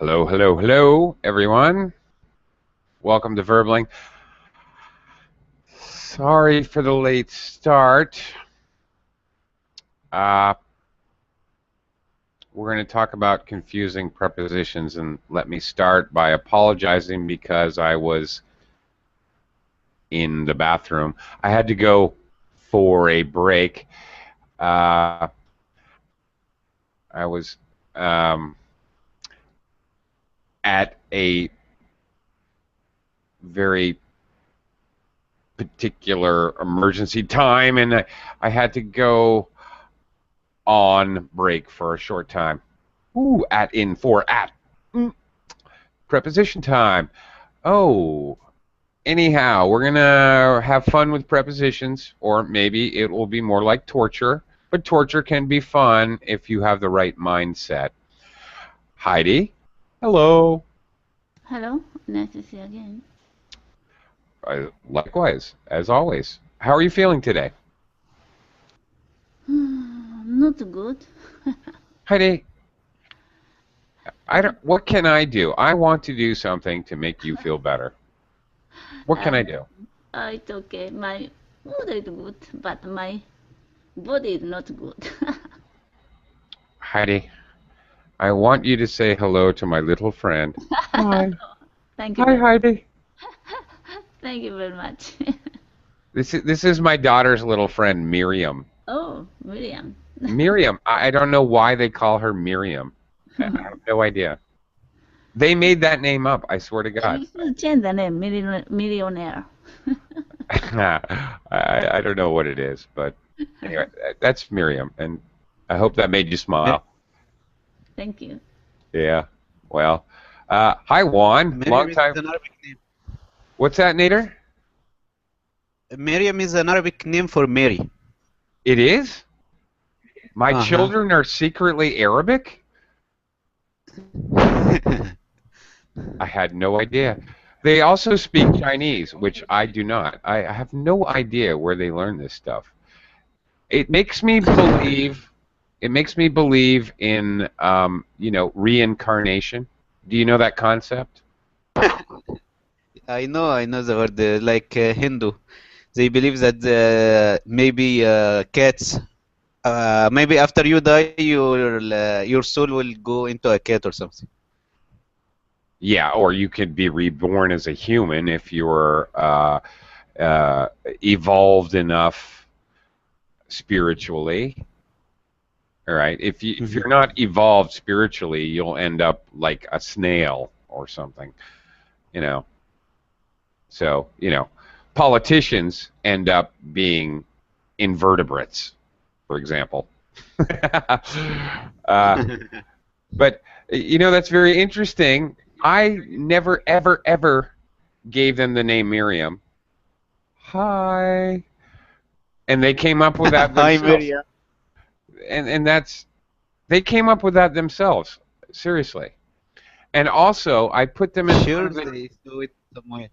Hello, hello, hello, everyone. Welcome to Verbling. Sorry for the late start. Uh, we're going to talk about confusing prepositions, and let me start by apologizing because I was in the bathroom. I had to go for a break. Uh, I was at a very particular emergency time, and I had to go on break for a short time. Ooh, at in for at. Preposition time. Oh, anyhow, we're gonna have fun with prepositions, or maybe it will be more like torture. But torture can be fun if you have the right mindset. Heidi, hello. Hello, nice to see you again. Likewise, as always. How are you feeling today? Not good. Heidi, I don't. What can I do? I want to do something to make you feel better. What Uh, can I do? it's okay. My mood is good, but my body is not good. Heidi, I want you to say hello to my little friend. Hi. Thank you Hi, very, Heidi. thank you very much. This is my daughter's little friend, Miriam. Oh, William. Miriam. I don't know why they call her Miriam. I have no idea. They made that name up. I swear to God. You should change the name, millionaire. I don't know what it is, but anyway, that's Miriam, and I hope that made you Mir- smile. Thank you. Yeah. Well, hi Juan. Miriam Long is time. an Arabic name. What's that, Nader? Miriam is an Arabic name for Mary. It is. My Uh-huh. children are secretly Arabic. I had no idea. They also speak Chinese, which I do not. I have no idea where they learn this stuff. It makes me believe. It makes me believe in, reincarnation. Do you know that concept? I know the word like Hindu. They believe that maybe cats, maybe after you die, your soul will go into a cat or something. Yeah, or you could be reborn as a human if you're uh, evolved enough spiritually. All right. If Mhm. you're not evolved spiritually, you'll end up like a snail or something. You know. So, politicians end up being invertebrates, for example. uh, but, that's very interesting. I never, ever, ever gave them the name Miriam. Hi. And they came up with that Hi, themselves. Miriam. And they came up with that themselves. Seriously. And also, I put them in front Sure, of the. they saw it somewhere.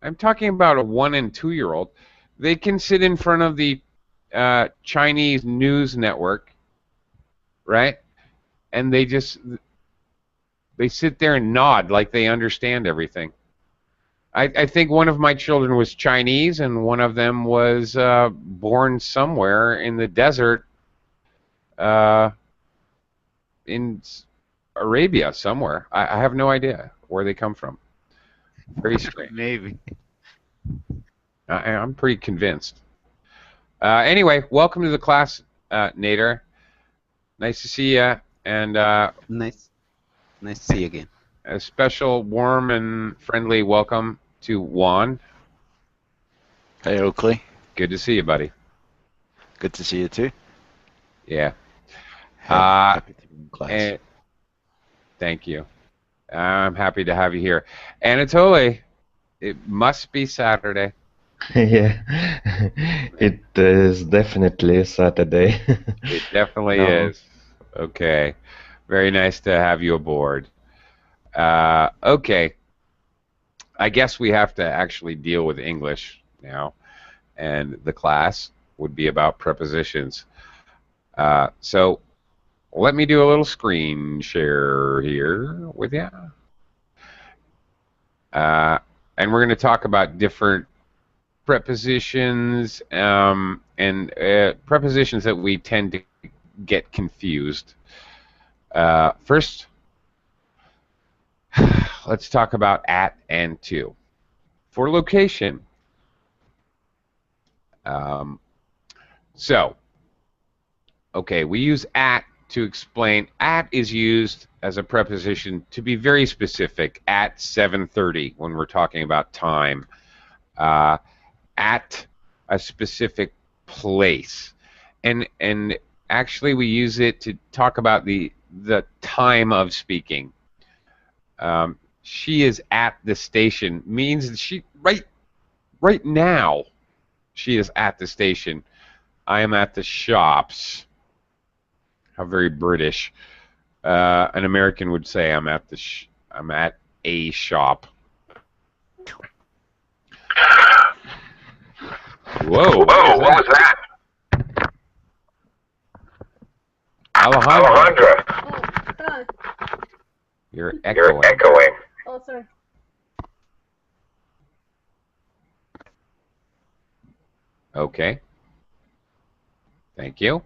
I'm talking about a 1 and 2 year old. They can sit in front of the Chinese news network, right? And they sit there and nod like they understand everything. I think one of my children was Chinese, and one of them was born somewhere in the desert uh, in Arabia somewhere. I have no idea where they come from. Very strange. Maybe. I'm pretty convinced. Anyway, welcome to the class, Nader. Nice to see you, and Nice. Nice to see you again. a special, warm, and friendly welcome to Juan. Hey Oakley, Good to see you, buddy. good to see you too. Yeah. Uh, Happy to be in class. and thank you. I'm happy to have you here. Anatoly, it must be Saturday. Yeah, it is definitely Saturday. It definitely No, is. Okay. Very nice to have you aboard. Okay. I guess we have to actually deal with English now, and the class would be about prepositions. So let me do a little screen share here with you. And we're going to talk about different prepositions and prepositions that we tend to get confused. First, let's talk about at and to. For location, okay, we use at to explain. At is used as a preposition to be very specific. At 7:30 when we're talking about time. At a specific place, and actually we use it to talk about the time of speaking. She is at the station means that she right now she is at the station. I am at the shops. How very British. An American would say I'm at a shop. Whoa, what was that? Alejandra. Oh, You're echoing. oh, sorry. Okay. Thank you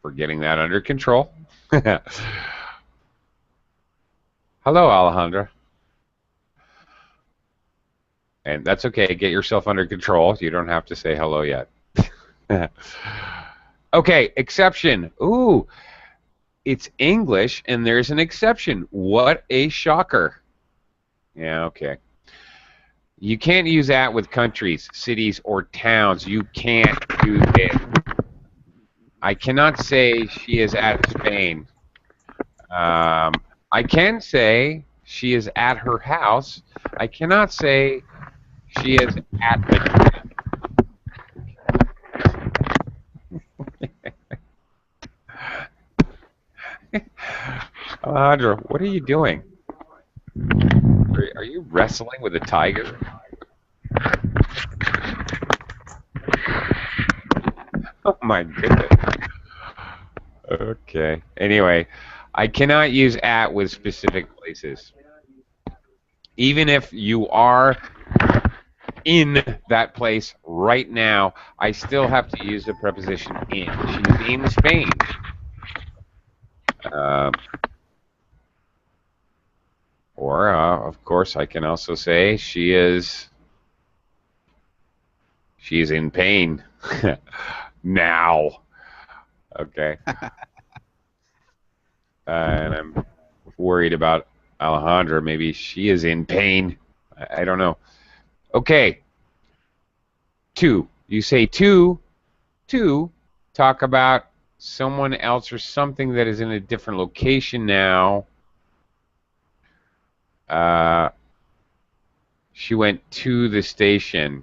for getting that under control. Hello, Alejandra. And that's okay. Get yourself under control. You don't have to say hello yet. Okay, exception. Ooh, it's English, and there's an exception. What a shocker. Yeah, okay. You can't use that with countries, cities, or towns. You can't do this. I cannot say she is at Spain. I can say she is at her house. I cannot say she is at the... Alejandro, what are you doing? Are you wrestling with a tiger? Oh my goodness. Okay. Anyway, I cannot use at with specific places. Even if you are in that place right now, I still have to use the preposition in. She's in Spain. Or, of course, I can also say she is in pain now. Okay. And I'm worried about Alejandra. Maybe she is in pain. I don't know. Okay. To. You say to talk about someone else or something that is in a different location now. She went to the station.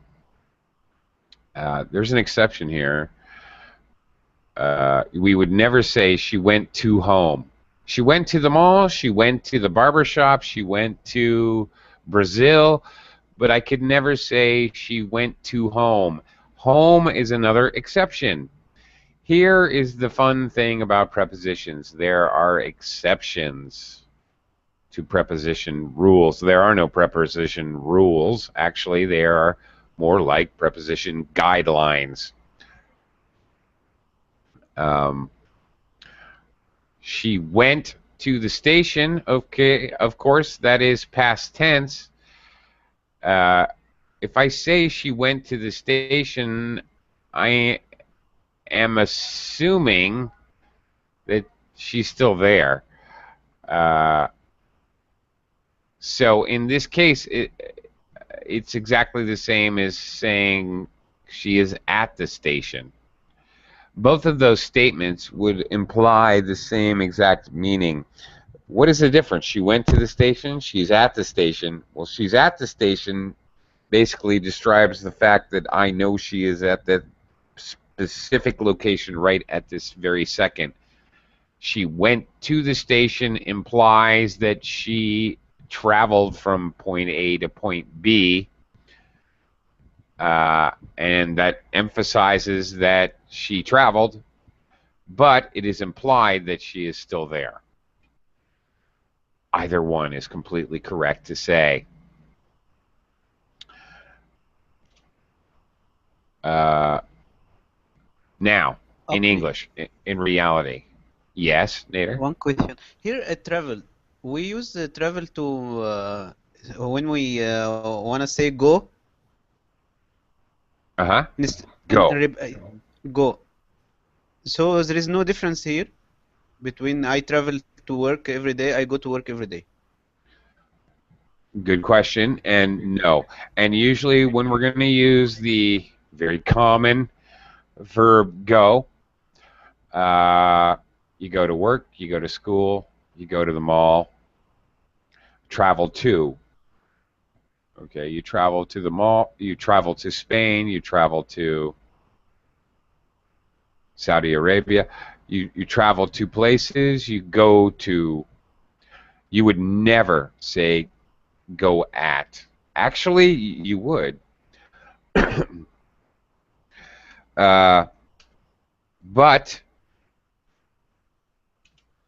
There's an exception here. We would never say she went to home. She went to the mall, she went to the barber shop, she went to Brazil, but I could never say she went to home. Home is another exception. Here is the fun thing about prepositions. There are exceptions to preposition rules. There are no preposition rules. Actually, they are more like preposition guidelines. She went to the station. Okay, of course, that is past tense. If I say she went to the station, I am assuming that she's still there. So in this case, it's exactly the same as saying she is at the station. Both of those statements would imply the same exact meaning. What is the difference? She went to the station, she's at the station. Well, she's at the station basically describes the fact that I know she is at that specific location right at this very second. She went to the station implies that she traveled from point A to point B, and that emphasizes that she traveled, but it is implied that she is still there. Either one is completely correct to say. Now, in Okay. English, in reality. Yes, Nader? One question. Here at travel, we use travel to when we want to say go. Uh-huh. Nis- Go. Go. So there is no difference here between I travel to work every day, I go to work every day. Good question, and no. And usually when we're going to use the very common verb go, you go to work, you go to school, you go to the mall, travel to. Okay, you travel to the mall, you travel to Spain, you travel to Saudi Arabia, you travel to places, you go to. You would never say go at. Actually, you would. But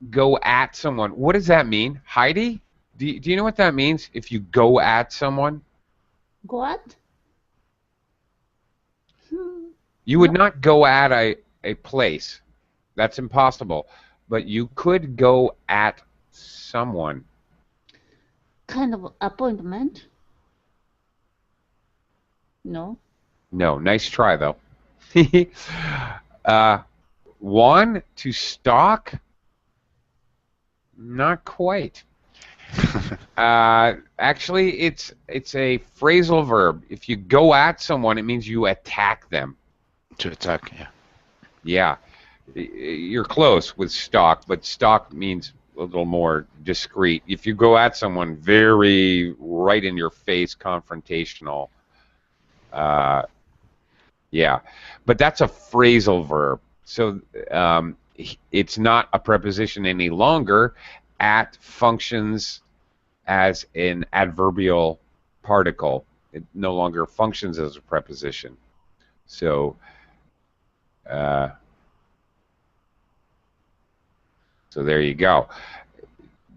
go at someone. What does that mean? Heidi? Do you know what that means if you go at someone? Go at? You would No. not go at a place. That's impossible. But you could go at someone. Kind of appointment? No. No, nice try though. One, to stalk? Not quite. Actually, it's a phrasal verb. If you go at someone, it means you attack them. To attack, yeah. Yeah, you're close with stalk, but stalk means a little more discreet. If you go at someone very right in your face, confrontational, yeah. But that's a phrasal verb. So it's not a preposition any longer. At functions as an adverbial particle. It no longer functions as a preposition. So so there you go.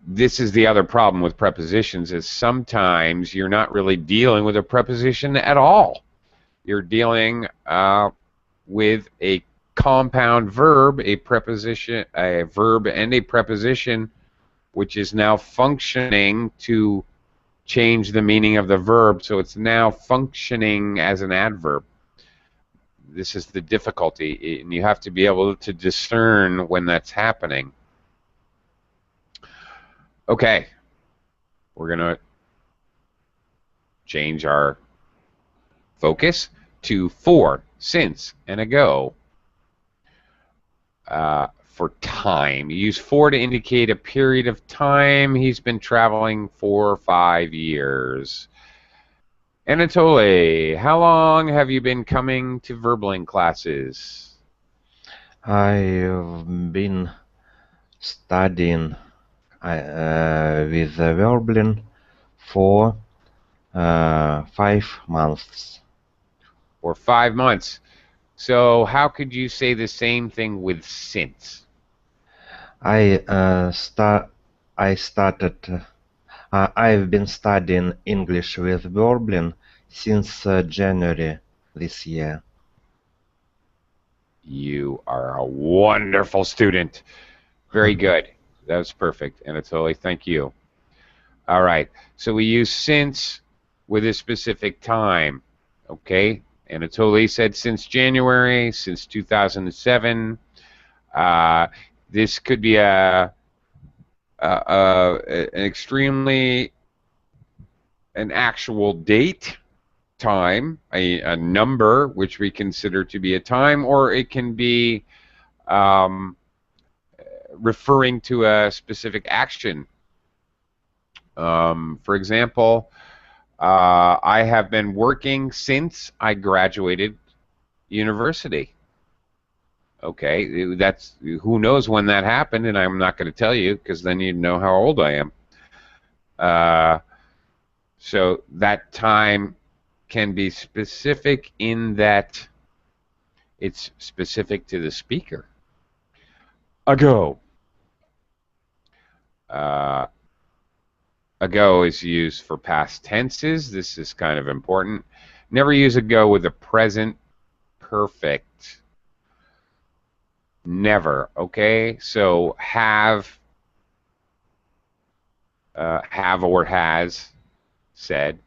This is the other problem with prepositions is sometimes you're not really dealing with a preposition at all. You're dealing with a compound verb, a preposition, a verb and a preposition, which is now functioning to change the meaning of the verb, so it's now functioning as an adverb. This is the difficulty, and you have to be able to discern when that's happening. Okay, we're going to change our focus to for, since, and ago. For time. You use for to indicate a period of time. He's been traveling for 5 years. Anatoly, how long have you been coming to Verbling classes? I've been studying with Verblin for 5 months. For 5 months. So how could you say the same thing with since? I've been studying English with Verblin since January this year. You are a wonderful student. Very good. That was perfect, Anatoly. Thank you. All right. So we use since with a specific time. Okay. Anatoly said since January, since 2007. This could be an actual date, time, a number which we consider to be a time, or it can be referring to a specific action. For example, I have been working since I graduated university. Okay, that's who knows when that happened, and I'm not going to tell you because then you'd know how old I am. So that time can be specific in that it's specific to the speaker. ago. Ago is used for past tenses. This is kind of important. Never use ago with the present perfect. Never, okay? So have or has said.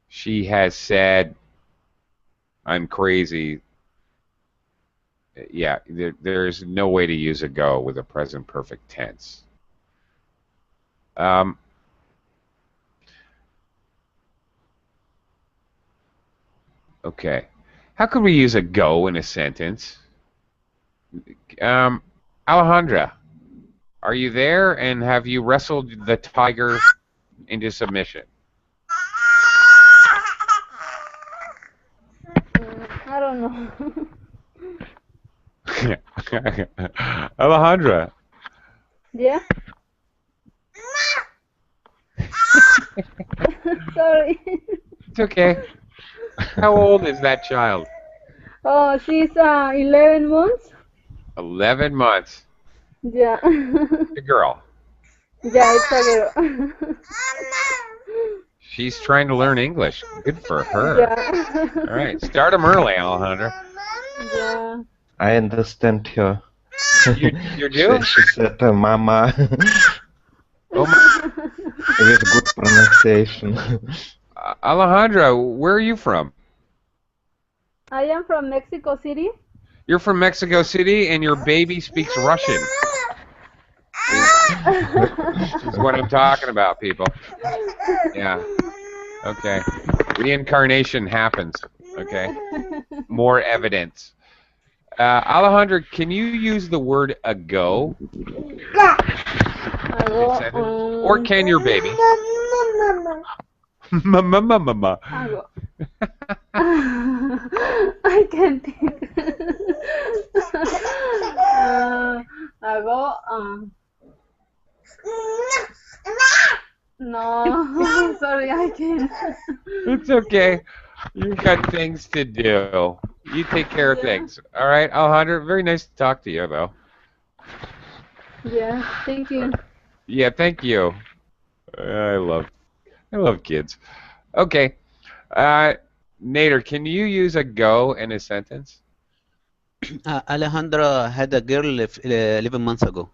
She has said, I'm crazy. Yeah, there's no way to use ago with a present perfect tense. Okay. How could we use ago in a sentence? Alejandra, are you there, and have you wrestled the tiger into submission? I don't know. Alejandra. Yeah? Sorry. It's okay. How old is that child? Oh, she's 11 months. 11 months. Yeah. A girl. Yeah, it's a girl. She's trying to learn English. Good for her. Yeah. All right, start them early, Alejandra. Yeah. I understand her. You do? She said, "Mama," Oh my, with good pronunciation. Alejandra, where are you from? I am from Mexico City. You're from Mexico City, and your baby speaks Russian. This is what I'm talking about, people. Yeah. Okay. Reincarnation happens. Okay. More evidence. Alejandra, can you use the word ago? Or can your baby? Mama. Ago. I can't think. Ago. No, sorry, I can't. It's okay. You've got things to do. You take care of things. All right, Alejandra, very nice to talk to you, though. Yeah, thank you. Yeah, thank you. I love kids. Okay. Nader, can you use a go in a sentence? Alejandra had a girl 11 months ago.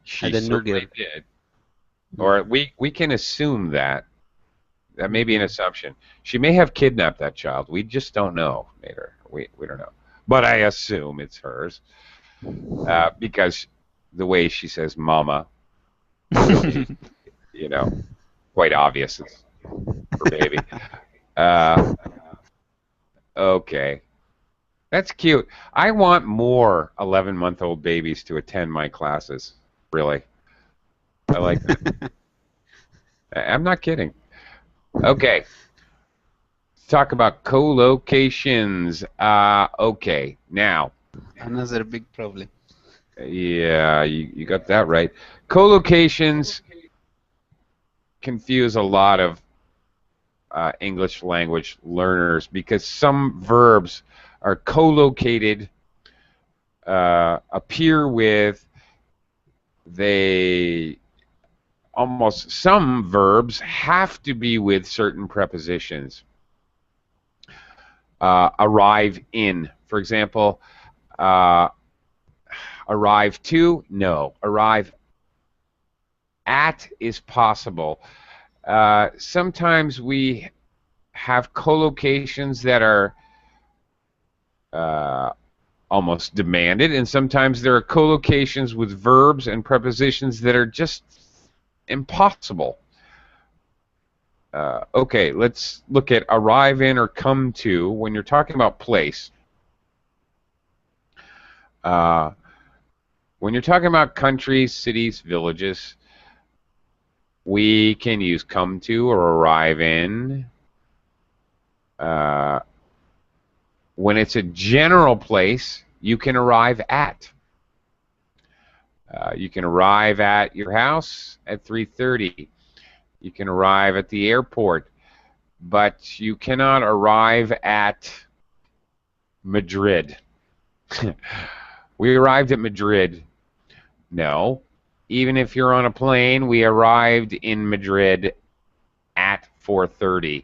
She Had a new girl. certainly did. Or we can assume that. That may be an assumption. She may have kidnapped that child. We just don't know, Nader. We don't know. But I assume it's hers. Because the way she says mama, you know, quite obvious it's her baby. Okay. That's cute. I want more 11-month-old babies to attend my classes. Really. I like that. I'm not kidding. Okay. Let's talk about co-locations. Okay. Now. Another big problem. Yeah, you got that right. Co-locations confuse a lot of English language learners because some verbs are co-located, appear with, some verbs have to be with certain prepositions. Arrive in, for example, arrive to, no. Arrive at is possible. Sometimes we have collocations that are almost demanded, and sometimes there are collocations with verbs and prepositions that are just impossible. Okay, let's look at arrive in or come to. When you're talking about place, when you're talking about countries, cities, villages, we can use come to or arrive in. When it's a general place, you can arrive at. You can arrive at your house at 3:30. You can arrive at the airport, but you cannot arrive at Madrid. We arrived at Madrid. No. Even if you're on a plane, we arrived in Madrid at 4:30.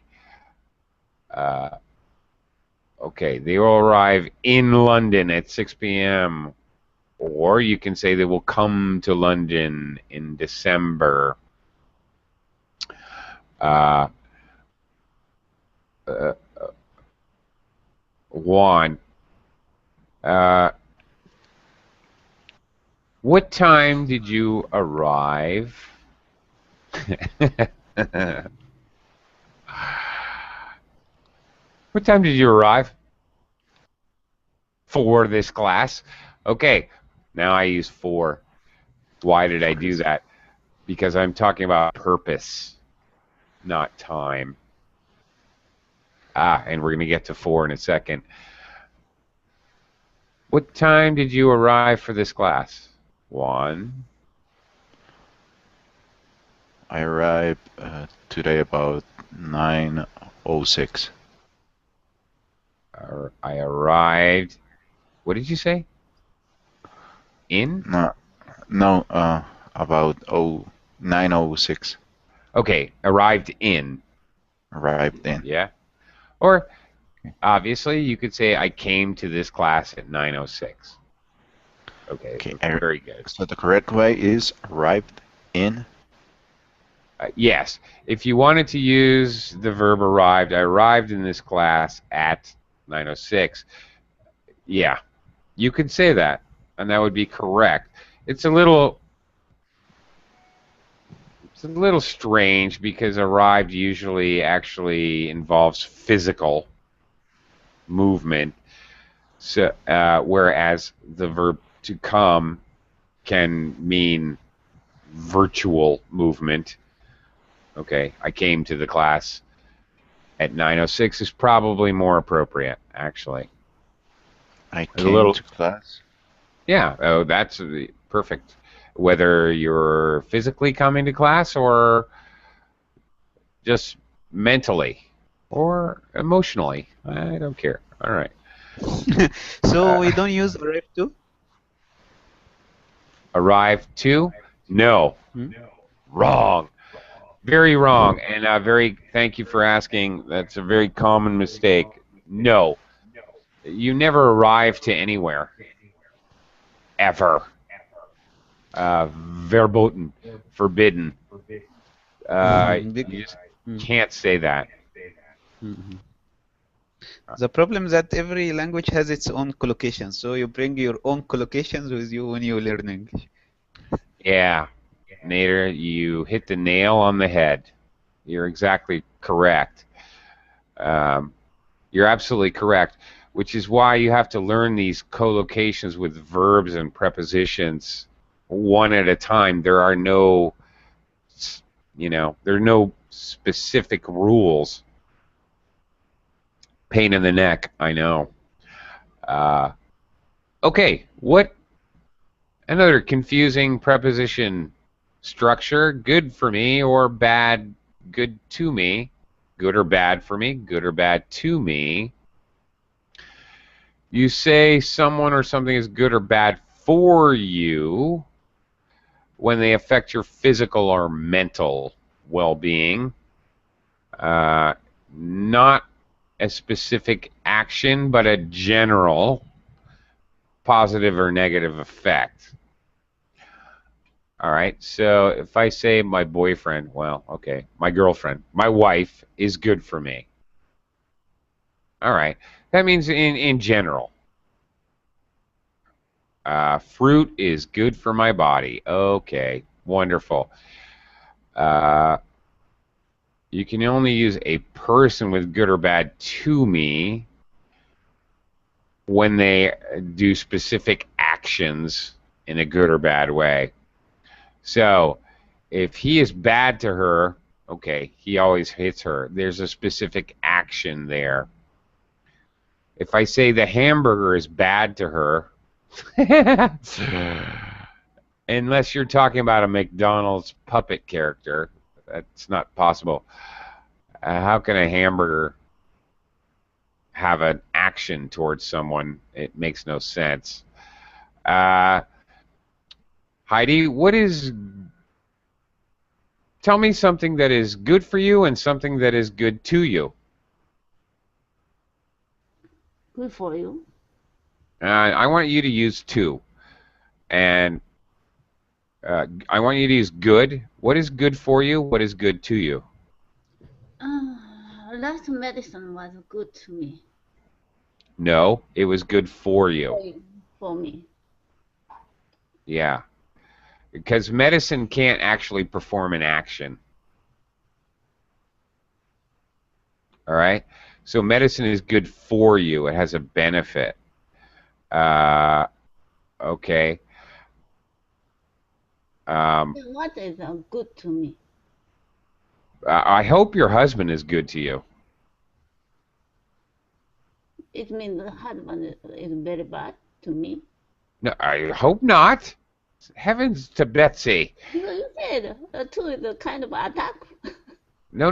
Okay, they will arrive in London at 6 p.m. Or you can say they will come to London in December. Juan, what time did you arrive? What time did you arrive for this class? Okay, now I use for. Why did I do that? Because I'm talking about purpose, not time. And we're going to get to for in a second. What time did you arrive for this class? One. I arrived today about 9:06. I arrived. What did you say? In? No, about 9:06. Okay, arrived in. Arrived in. Yeah. Or, obviously, you could say I came to this class at 9:06. Okay, very good. So the correct way is arrived in. Yes. If you wanted to use the verb arrived, I arrived in this class at 9:06. Yeah, you could say that, and that would be correct. It's a little strange because arrived usually actually involves physical movement, so whereas the verb to come can mean virtual movement. Okay, I came to the class at 9:06 is probably more appropriate, actually. I came to class. Yeah, oh, that's perfect. Whether you're physically coming to class or just mentally or emotionally, I don't care. All right. So we don't use arrive to? Arrive to? No. Wrong. Very wrong. And thank you for asking. That's a very common mistake. No. You never arrive to anywhere. Ever. Verboten. Forbidden. You just can't say that. The problem is that every language has its own collocation, so you bring your own collocations with you when you learn English. Yeah, Nader, you hit the nail on the head. You're exactly correct. You're absolutely correct, which is why you have to learn these collocations with verbs and prepositions one at a time. There are no, there are no specific rules. Pain in the neck, I know. Okay, what another confusing preposition structure? Good for me or bad, good to me. Good or bad for me, good or bad to me. You say someone or something is good or bad for you when they affect your physical or mental well-being. Not a specific action, but a general positive or negative effect. All right, so if I say my boyfriend, well, okay, my girlfriend, my wife is good for me. All right, that means in general. Fruit is good for my body. Okay, wonderful. You can only use a person with good or bad to me when they do specific actions in a good or bad way. So if he is bad to her, okay, he always hits her. There's a specific action there. If I say the hamburger is bad to her, unless you're talking about a McDonald's puppet character, that's not possible. How can a hamburger have an action towards someone? It makes no sense. Heidi, tell me something that is good for you and something that is good to you. Good for you. I want you to use two. And I want you to use good. What is good for you? What is good to you? Last medicine was good to me. No, it was good for you. For me. Yeah. Because medicine can't actually perform an action. All right? So medicine is good for you. It has a benefit. Okay. What is good to me? I hope your husband is good to you. It means the husband is very bad to me. No, I hope not. Heavens to Betsy. You said two is a kind of attack. No.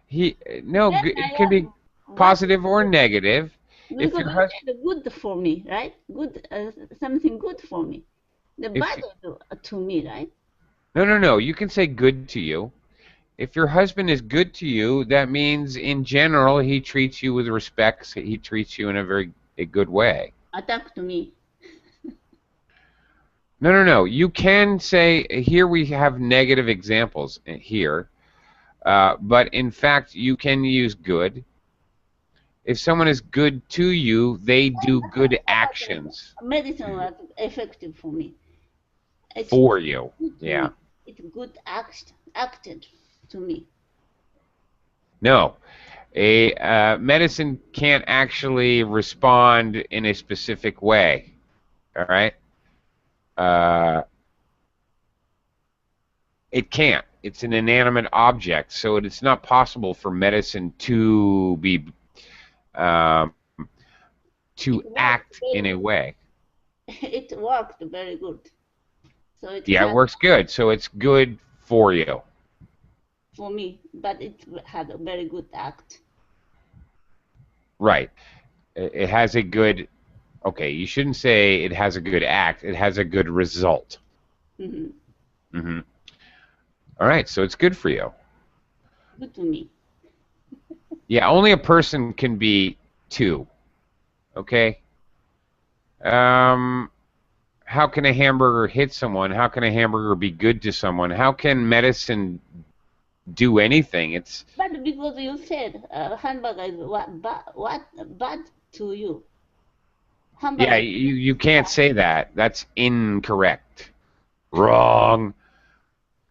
It can be positive or negative. If your husband said good for me, right? Good, something good for me. The bad is to me, right? No. You can say good to you. If your husband is good to you, that means in general he treats you with respect. He treats you in a good way. Attack to me. No. You can say, here we have negative examples here, but in fact you can use good. If someone is good to you, they do good actions. Medicine was effective for me. For you, yeah. It's good acted to me. No, a medicine can't actually respond in a specific way. All right. It can't. It's an inanimate object, so it's not possible for medicine to be to act in a way. It worked very good. So it works good. So it's good for you. For me, but it had a very good act. Right. It has a good. Okay, you shouldn't say it has a good act. It has a good result. All right, so it's good for you. Good to me. Yeah, only a person can be two. Okay. How can a hamburger hit someone? How can a hamburger be good to someone? How can medicine do anything? It's. But because you said hamburger is what bad to you. Hamburger. Yeah, you can't say that. That's incorrect. Wrong.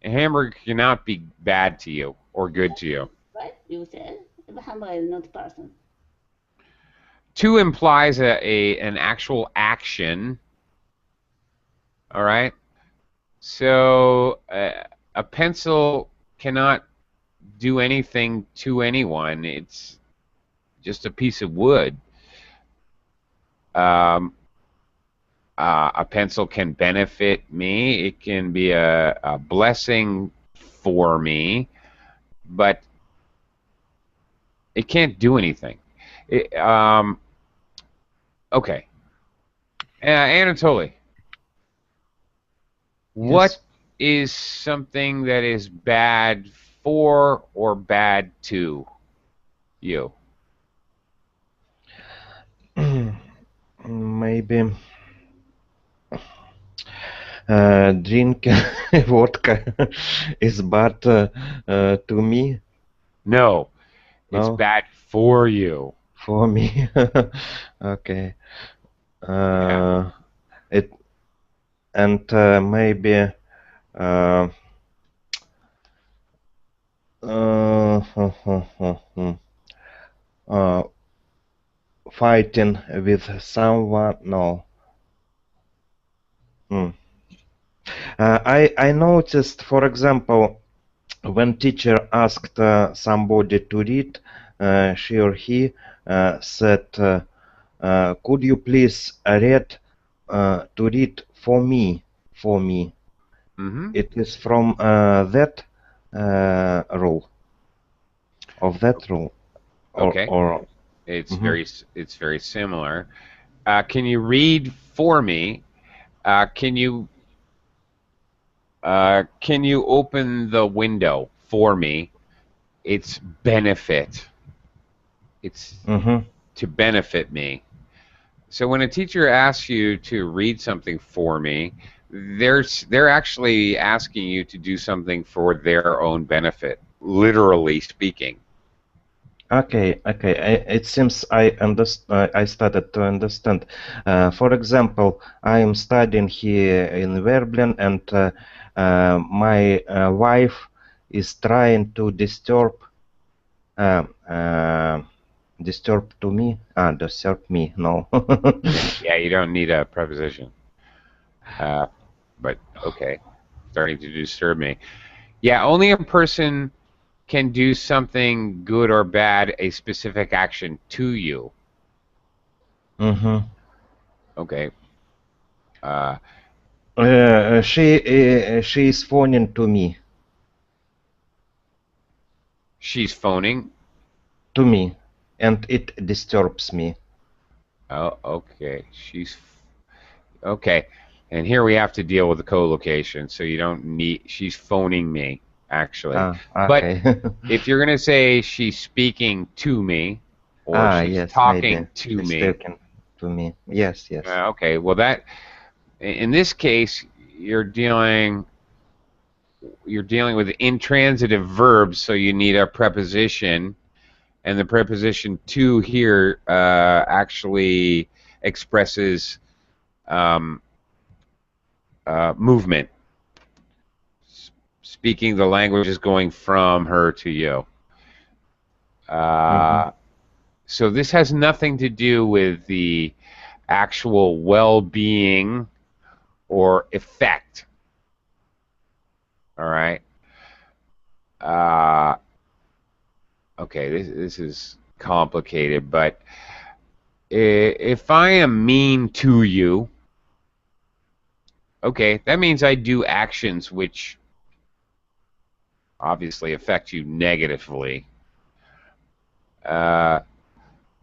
A hamburger cannot be bad to you or good to you. Right? You said the hamburger is not a person. Two implies an actual action. All right. So a pencil cannot do anything to anyone. It's just a piece of wood. A pencil can benefit me. It can be a blessing for me, but it can't do anything. Okay. Anatoly, what is something that is bad for or bad to you? Maybe drinking vodka is bad to me. No, it's bad for you. For me, okay. It and maybe fighting with someone. No. I noticed, for example, when teacher asked somebody to read, she or he said, "Could you please read to read for me, for me?" It is from that rule. Of that rule. Okay. It's very similar. Can you read for me? Can you open the window for me? It's benefit. It's to benefit me. So when a teacher asks you to read something for me, they're actually asking you to do something for their own benefit, literally speaking. Okay. It seems I started to understand. For example, I am studying here in Verblin, and my wife is trying to disturb to me. Disturb me. No. Yeah, you don't need a preposition. But okay, starting to disturb me. Yeah, only a person can do something good or bad, a specific action to you. Okay. She is phoning to me. She's phoning to me, and it disturbs me. Oh, okay. Okay. And here we have to deal with the co-location, so you don't need. She's phoning me, actually. Okay. But if you're gonna say she's speaking to me, or she's yes, talking maybe. to She's me. talking to me. Yes. Okay. Well, in this case, you're dealing with intransitive verbs, so you need a preposition, and the preposition to here actually expresses movement. Speaking the language is going from her to you. So this has nothing to do with the actual well-being or effect. All right. Okay, this is complicated, but if I am mean to you, okay, that means I do actions which obviously affect you negatively.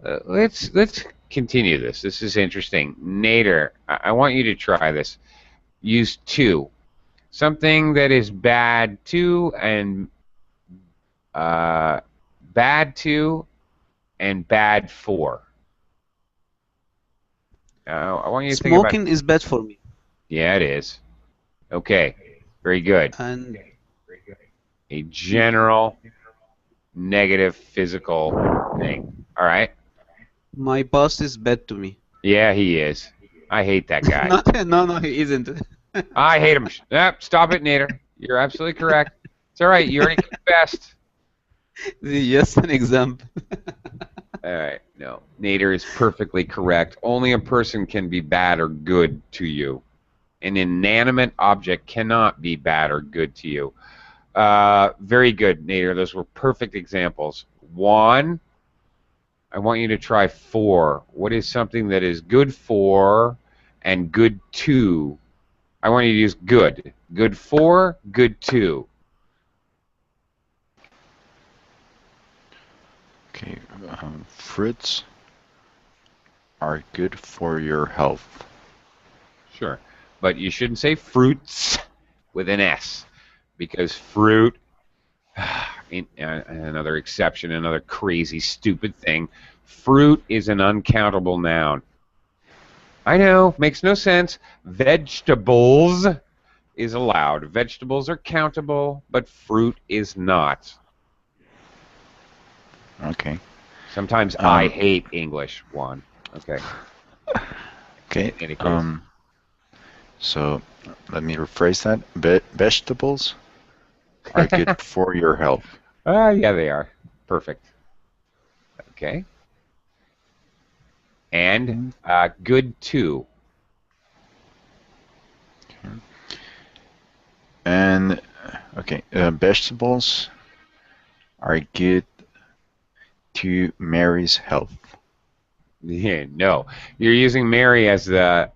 Let's continue this. This is interesting. Nader, I want you to try this. Use to. Something that is bad to and bad for. I want you to think about. Smoking is bad for me. Yeah, it is. Okay, very good. And A general negative physical thing. All right. my boss is bad to me. Yeah, he is. I hate that guy. No, he isn't. I hate him. Stop it, Nader. You're absolutely correct. It's all right. You already confessed. Just an example. All right. No, Nader is perfectly correct. Only a person can be bad or good to you. An inanimate object cannot be bad or good to you. Very good, Nader. Those were perfect examples. Juan, I want you to try for. What is something that is good for and good to? I want you to use good. Good for, good to. Okay, fruits are good for your health. Sure. But you shouldn't say fruits with an S, because fruit, another exception, another crazy, stupid thing, fruit is an uncountable noun. I know, makes no sense. Vegetables is allowed. Vegetables are countable, but fruit is not. Okay. Sometimes I hate English, Juan. Okay. Okay. In any case. So let me rephrase that. Vegetables are good for your health. Yeah, they are. Perfect. Okay. And good too. Okay. And okay, vegetables are good to Mary's health. Yeah, no, you're using Mary as the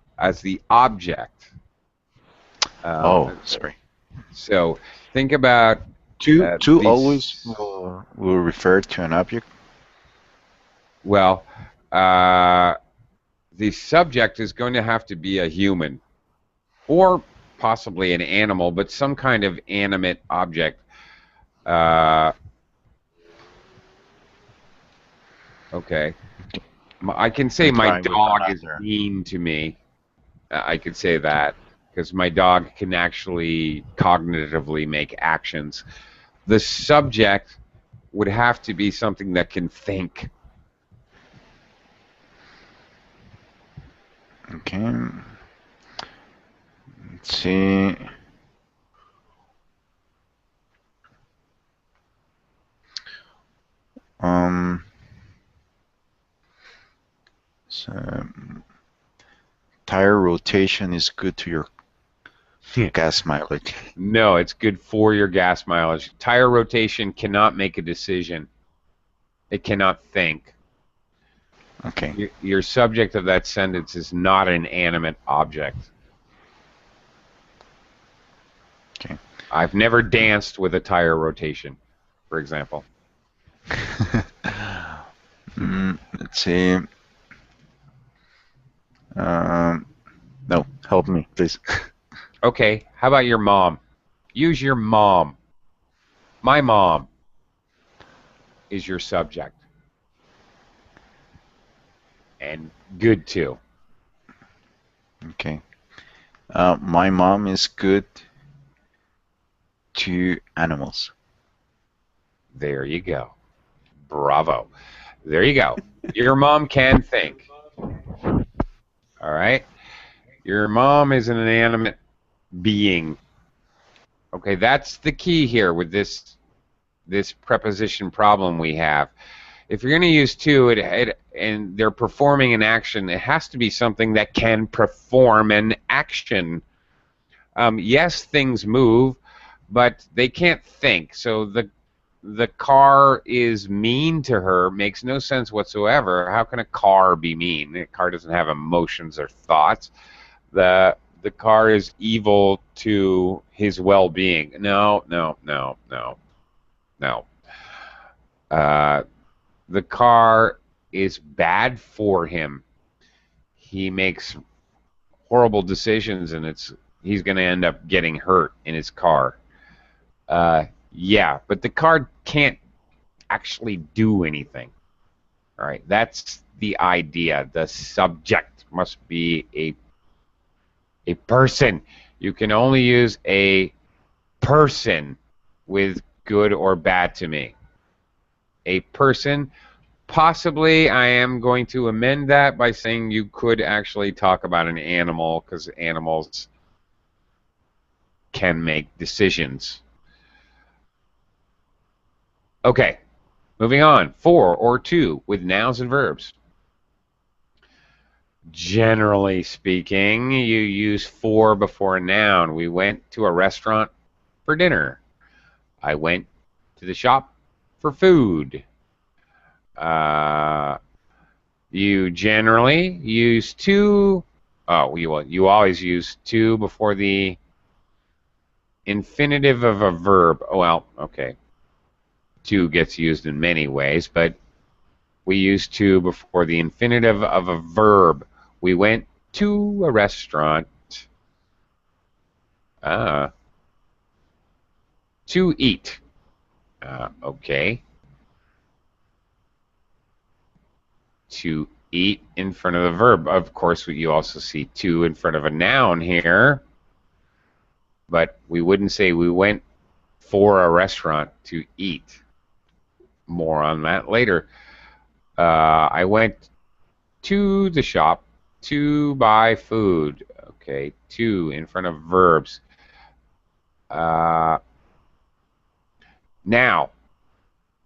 object. Sorry. So think about to always will refer to an object. Well, the subject is going to have to be a human or possibly an animal, but some kind of animate object. Okay. I can say We my try with dog is another. mean to me. I could say that because my dog can actually cognitively make actions. The subject would have to be something that can think. Okay. Let's see. Um. So, tire rotation is good to your gas mileage. No, it's good for your gas mileage. Tire rotation cannot make a decision. It cannot think. Okay. Your subject of that sentence is not an animate object. Okay. I've never danced with a tire rotation, for example. Let's see. No, help me, please. Okay, how about your mom? Use your mom. My mom is your subject. And good too. Okay. My mom is good to animals. There you go. Bravo. There you go. Your mom can think. All right? Your mom is an inanimate being. Okay, that's the key here with this preposition problem we have. If you're going to use to, and they're performing an action, it has to be something that can perform an action. Yes, things move, but they can't think. So the car is mean to her makes no sense whatsoever. How can a car be mean? A car doesn't have emotions or thoughts. The car is evil to his well-being. No. The car is bad for him. He makes horrible decisions, and he's going to end up getting hurt in his car. Yeah, but the car can't actually do anything. All right, that's the idea. The subject must be a person. You can only use a person with good or bad to me. A person. Possibly, I am going to amend that by saying you could actually talk about an animal because animals can make decisions. Okay, moving on. For or to with nouns and verbs. Generally speaking, you use for before a noun. We went to a restaurant for dinner. I went to the shop for food. You generally use to. Oh, you always use to before the infinitive of a verb. Oh, well, okay. To gets used in many ways, but we use to before the infinitive of a verb. We went to a restaurant. To eat. Okay. To eat in front of the verb. Of course, you also see to in front of a noun here. But we wouldn't say we went for a restaurant to eat. More on that later. I went to the shop to buy food. Okay, to in front of verbs. Now,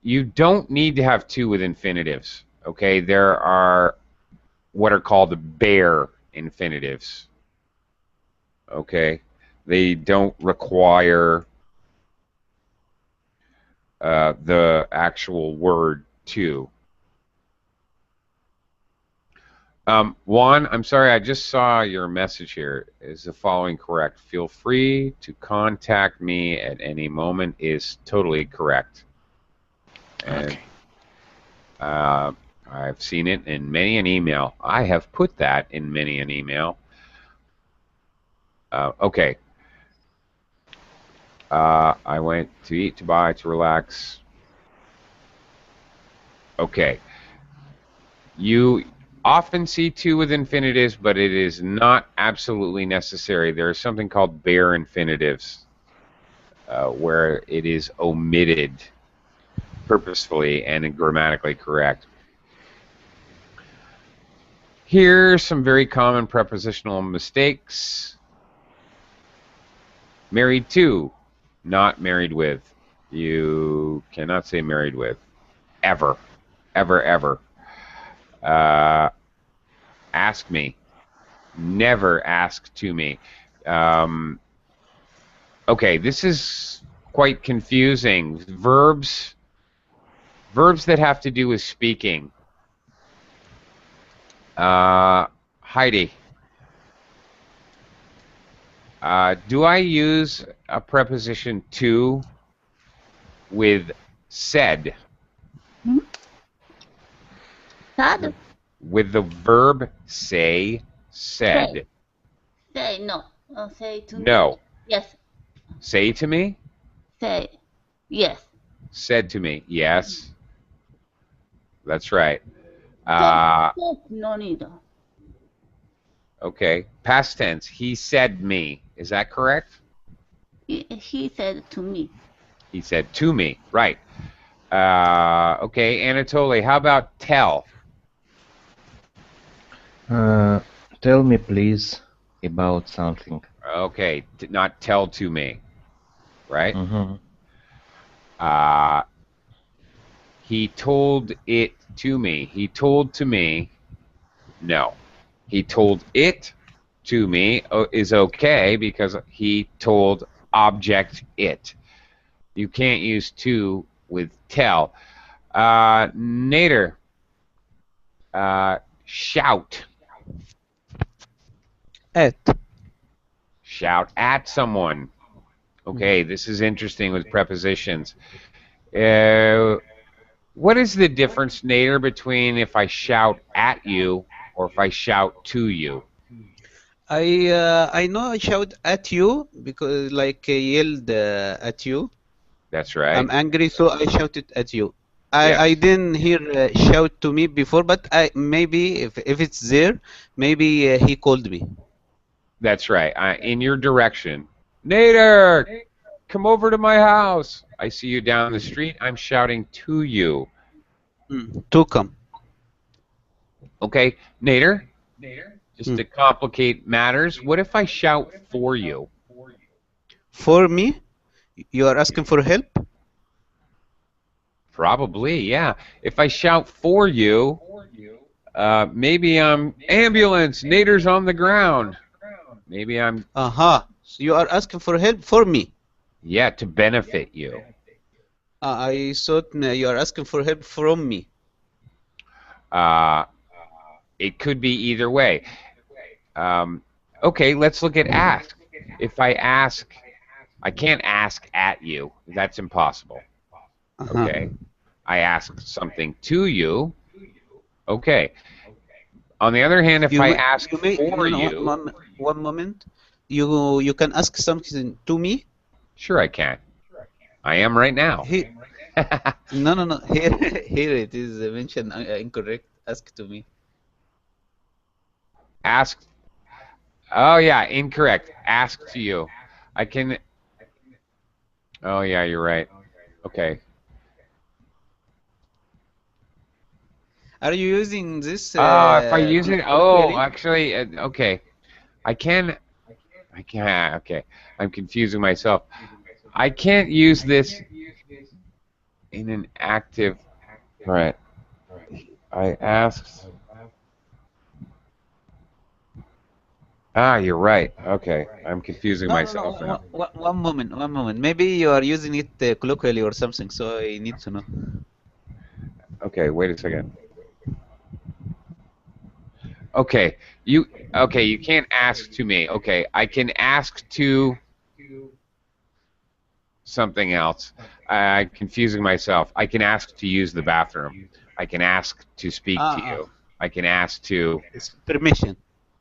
you don't need to have to with infinitives. Okay, there are what are called bare infinitives. Okay, they don't require the actual word to. Juan, I'm sorry, I just saw your message here. Is the following correct? Feel free to contact me at any moment is totally correct. And, Okay. I've seen it in many an email. I have put that in many an email. Okay. I went to eat, to buy, to relax. Okay. You often see to with infinitives, but it is not absolutely necessary. There is something called bare infinitives, where it is omitted purposefully and grammatically correct. Here's some very common prepositional mistakes. Married to, not married with. You cannot say married with. Ever. Ever, ever. Ask me. Never ask to me. Okay, this is quite confusing. Verbs that have to do with speaking. Heidi, do I use a preposition to with said? Sad? With the verb say, said. Say no. Say to me. No. Yes. Say to me? Say yes. Said to me. Yes. That's right. No need. Okay. Past tense. He said me. Is that correct? He said to me. He said to me. Right. Okay. Anatoly, how about tell? Tell me, please, about something. Okay. Not tell to me. Right? Mhm. He told it to me. He told to me. No. He told it to me is okay because he told object it. You can't use to with tell. Nader, shout. At. Shout at someone. Okay, this is interesting with prepositions. What is the difference, Nader, between if I shout at you or if I shout to you? I know I shout at you because yelled at you. That's right. I'm angry, so I shouted at you. Yes. I didn't hear shout to me before, but maybe if it's there, maybe he called me. That's right. In your direction. Nader, come over to my house. I see you down the street. I'm shouting to you. To come. Okay, Nader, just to complicate matters, what if I shout for you? For me? You are asking for help? Probably, yeah. If I shout for you, maybe I'm ambulance. Nader's on the ground. Maybe I'm. So you are asking for help for me? Yeah, to benefit you. I thought you are asking for help from me. It could be either way. Okay, let's look at ask. If I ask, I can't ask at you. That's impossible. Okay. I ask something to you. Okay. On the other hand, if I ask for you... One moment. You can ask something to me? Sure I can. I am right now. No. Here it is mentioned incorrect. Ask to me. Ask. Oh, yeah, incorrect. Ask to you. I can... Oh, yeah, you're right. Okay. Are you using this? If I use it... Oh, actually, okay. I can... Okay. I'm confusing myself. I can't use this in an active... Right. I asked... You're right. Okay. I'm confusing myself now. One moment. Maybe you are using it colloquially or something, so I need to know. Okay, wait a second. Okay, you can't ask to me. Okay, I can ask to something else. I'm confusing myself. I can ask to use the bathroom. I can ask to speak to Ah, you. I can ask to it's permission.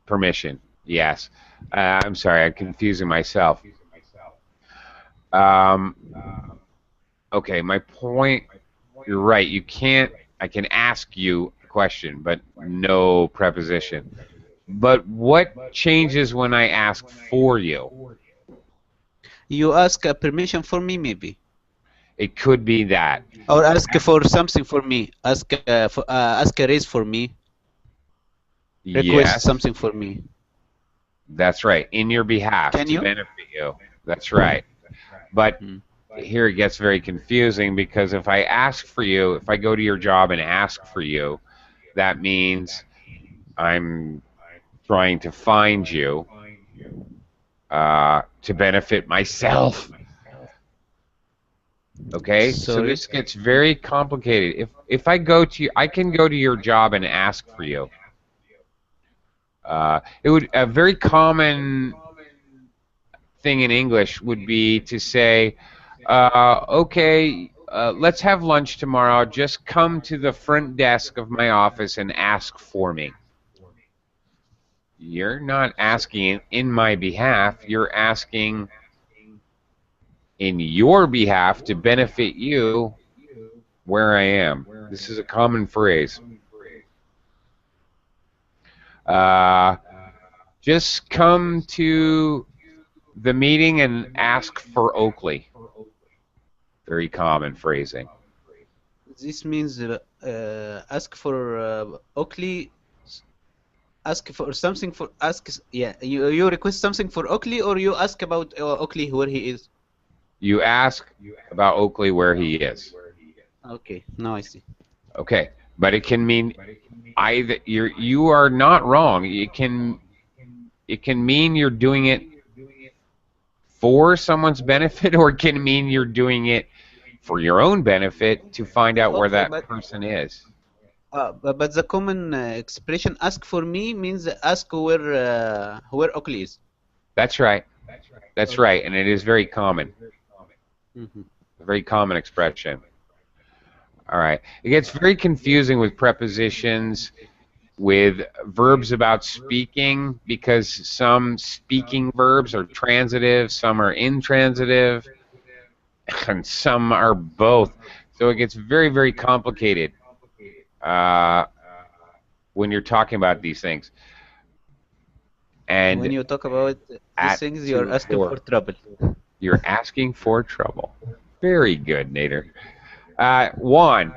permission. Yes. I'm sorry, I'm confusing myself. Um, okay, my point. You're right. You can't. I can ask you a question, but no preposition. But what changes when I ask for you? You ask permission for me, maybe, It could be that. or ask for something for me. Ask a raise for me. Request Yes, something for me. that's right. In your behalf Can to you? benefit you. That's right. But Hmm. here it gets very confusing because if I ask for you, if I go to your job and ask for you, that means I'm trying to find you to benefit myself. Okay, so Sorry. this gets very complicated. If I go to you, I can go to your job and ask for you. It would a very common thing in English would be to say, okay, let's have lunch tomorrow. Just come to the front desk of my office and ask for me. You're not asking in my behalf. You're asking in your behalf to benefit you where I am. This is a common phrase. Uh, just come to the meeting and ask for Oakley. Very common phrasing. This means ask for Oakley. Ask for something for ask. Yeah, you request something for Oakley, or you ask about Oakley where he is. You ask about Oakley where he is. Okay, now I see. Okay, but it can mean either you are not wrong. It can mean you're doing it for someone's benefit, or it can mean you're doing it for your own benefit to find out where Okay, that but person is. but the common expression "ask for me" means ask where Oakley is. That's right. That's Okay. right, and it is very common. Mhm. A very common expression. All right. It gets very confusing with prepositions, with verbs about speaking, because some speaking verbs are transitive, some are intransitive, and some are both. So it gets very, very complicated uh, when you're talking about these things. When And you talk about these at things, you are 2 asking for 4, trouble. you're asking for trouble. Very good, Nader. Juan.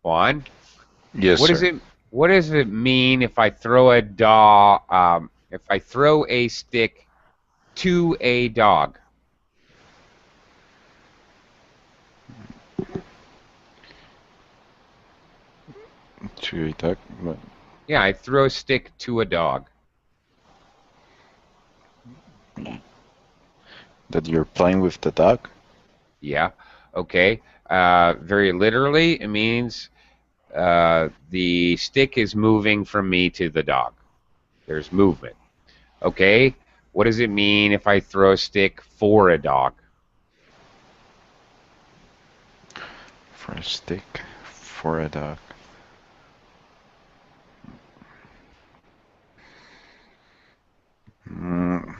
Juan, Yes, what does sir. it what does it mean if I throw a if I throw a stick to a dog? To attack, but Yeah, I throw a stick to a dog. that you're playing with the dog. Yeah. Okay. Very literally, it means the stick is moving from me to the dog. There's movement. Okay. What does it mean if I throw a stick for a dog? For a stick, for a dog. Mm,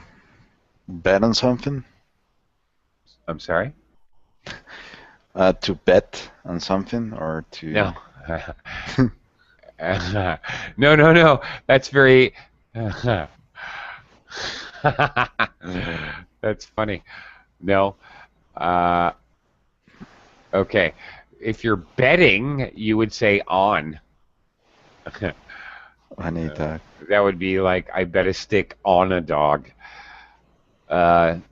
bet on something? I'm sorry? To bet on something or to. No. No, no, no. That's very. That's funny. No. Uh, okay. If you're betting, you would say on. On a dog. That would be like, I bet a stick on a dog.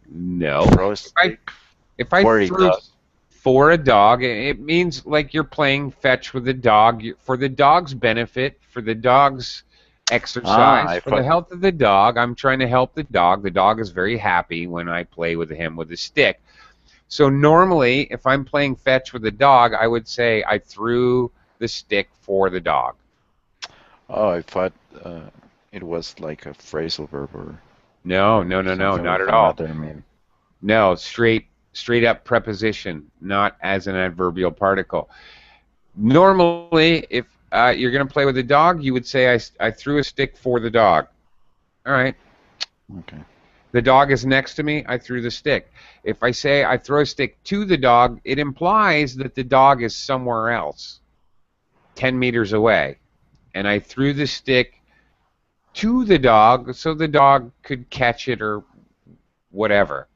No. Throw a If I stick if I for a threw dog. for a dog, it means like you're playing fetch with the dog for the dog's benefit, for the dog's exercise, I for the thought. health of the dog. I'm trying to help the dog. The dog is very happy when I play with him with a stick. So normally, if I'm playing fetch with the dog, I would say I threw the stick for the dog. Oh, I thought it was like a phrasal verb or No, no, no, no, something not with at all. another meaning. No, straight up preposition, not as an adverbial particle. Normally, if you're going to play with a dog, you would say, I threw a stick for the dog. All right. Okay. The dog is next to me, I threw the stick. If I say I throw a stick to the dog, it implies that the dog is somewhere else, 10 meters away. And I threw the stick to the dog so the dog could catch it or whatever.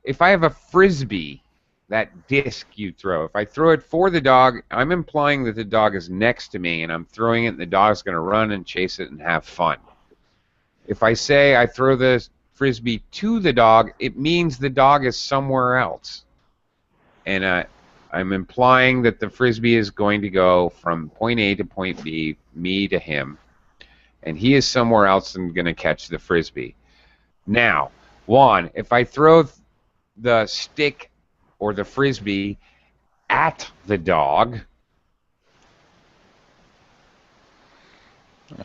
If I have a frisbee, that disc you throw, if I throw it for the dog, I'm implying that the dog is next to me and I'm throwing it and the dog's going to run and chase it and have fun. If I say I throw the frisbee to the dog, it means the dog is somewhere else. And I'm implying that the frisbee is going to go from point A to point B, me to him, and he is somewhere else and going to catch the frisbee. Now, Juan, if I throw the stick or the frisbee at the dog,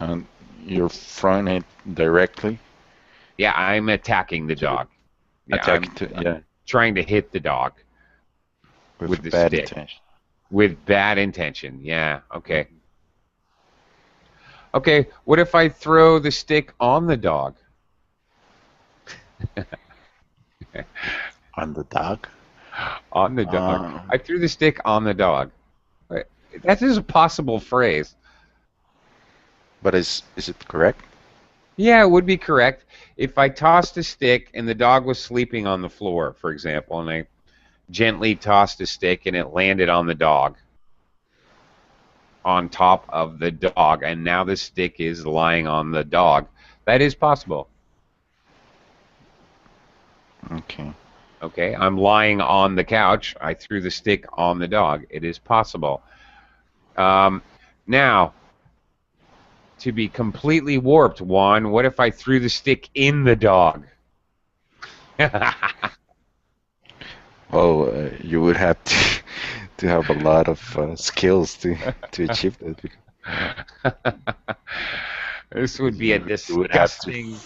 And you're throwing it directly. yeah, I'm attacking the dog. Yeah, I'm trying to hit the dog with the bad stick. intention. With bad intention, yeah, okay. Okay, what if I throw the stick on the dog? On the dog? On the dog. I threw the stick on the dog. That is a possible phrase. But is it correct? Yeah, it would be correct. If I tossed a stick and the dog was sleeping on the floor, for example, and I gently tossed a stick and it landed on the dog, on top of the dog, and now the stick is lying on the dog, that is possible. Okay. Okay, I'm lying on the couch. I threw the stick on the dog. It is possible. Now, to be completely warped, Juan, what if I threw the stick in the dog? Oh, you would have to have a lot of skills to achieve that. This would be a You would have disgusting.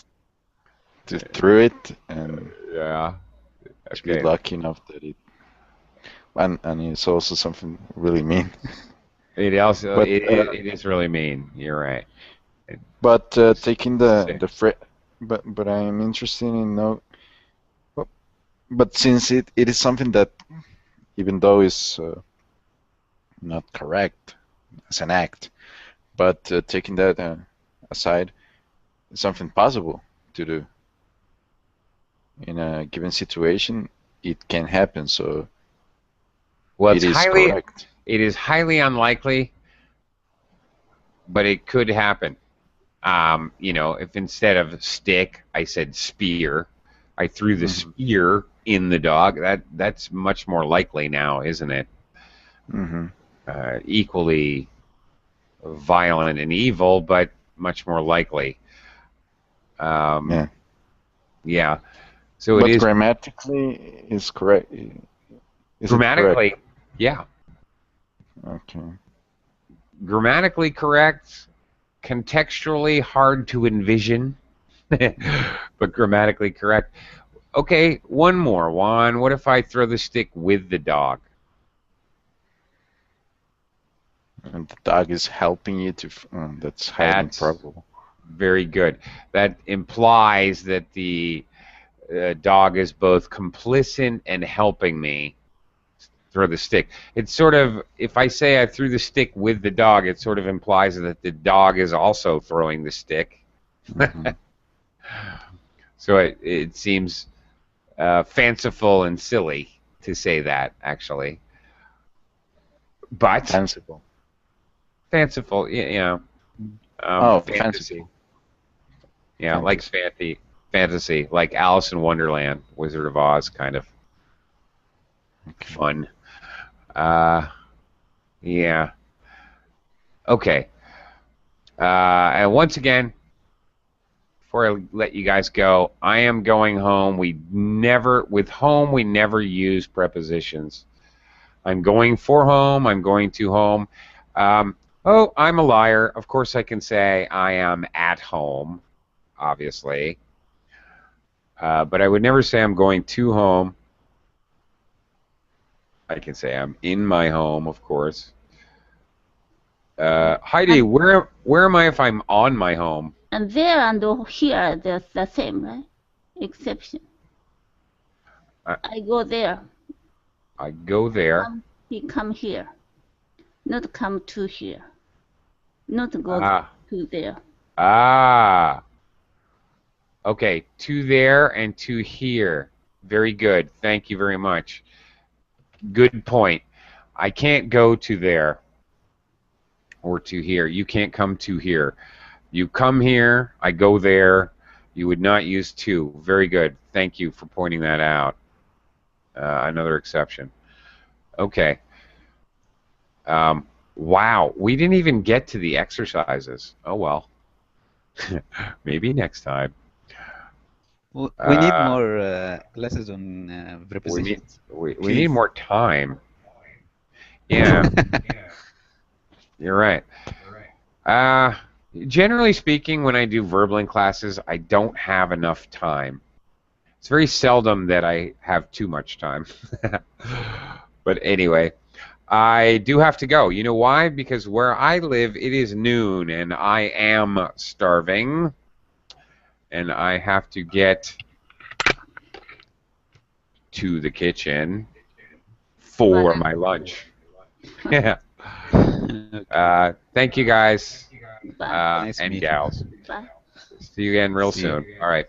to throw it and Yeah. to be Okay. lucky enough that it. And it's also something really mean. It also But, it is really mean. You're right. But taking Sick. but I'm interested in know. But since it is something that, even though is not correct as an act, but taking that aside, it's something possible to do. In a given situation, it can happen. So Well, it is correct. it is highly unlikely, but it could happen. If instead of stick, I said spear, I threw the spear in the dog. That's much more likely now, isn't it? Mm-hmm. Equally violent and evil, but much more likely. Yeah. Yeah. So But it is grammatically is correct. Is it grammatically, correct? yeah, Okay. grammatically correct. Contextually hard to envision, but grammatically correct. Okay, one more. Juan, what if I throw the stick with the dog? And the dog is helping you to. That's highly That's improbable. very good. That implies that the dog is both complicit and helping me throw the stick. It's sort of, if I say I threw the stick with the dog, it sort of implies that the dog is also throwing the stick. Mhm. So it seems fanciful and silly to say that, actually. But Fanciful. fanciful, fantasy. Fanciful. Yeah, like fantasy, like Alice in Wonderland, Wizard of Oz, kind of fun. Yeah. Okay. And once again, before I let you guys go, I am going home. With home, we never use prepositions. I'm going for home. I'm going to home. I'm a liar. Of course, I can say I am at home, obviously. But I would never say I'm going to home. I can say I'm in my home, of course. Heidi, where am I if I'm on my home? And there and here, they're the same, right? Exception. I go there. I go there. He come here. Not come to here. Not go to there. Ah. Okay, to there and to here. Very good. Thank you very much. Good point. I can't go to there or to here. You can't come to here. You come here, I go there. You would not use to. Very good. Thank you for pointing that out. Another exception. Okay. Wow, we didn't even get to the exercises. Oh well. Maybe next time. We need more classes on prepositions. We need more time. Yeah. You're right. Generally speaking, when I do verbaling classes, I don't have enough time. It's very seldom that I have too much time. But anyway, I do have to go. You know why? Because where I live, it is noon, and I am starving. And I have to get to the kitchen for my lunch. Yeah. Thank you guys Bye. Nice and meeting you. gals. Bye. See you again real See you. soon. All right.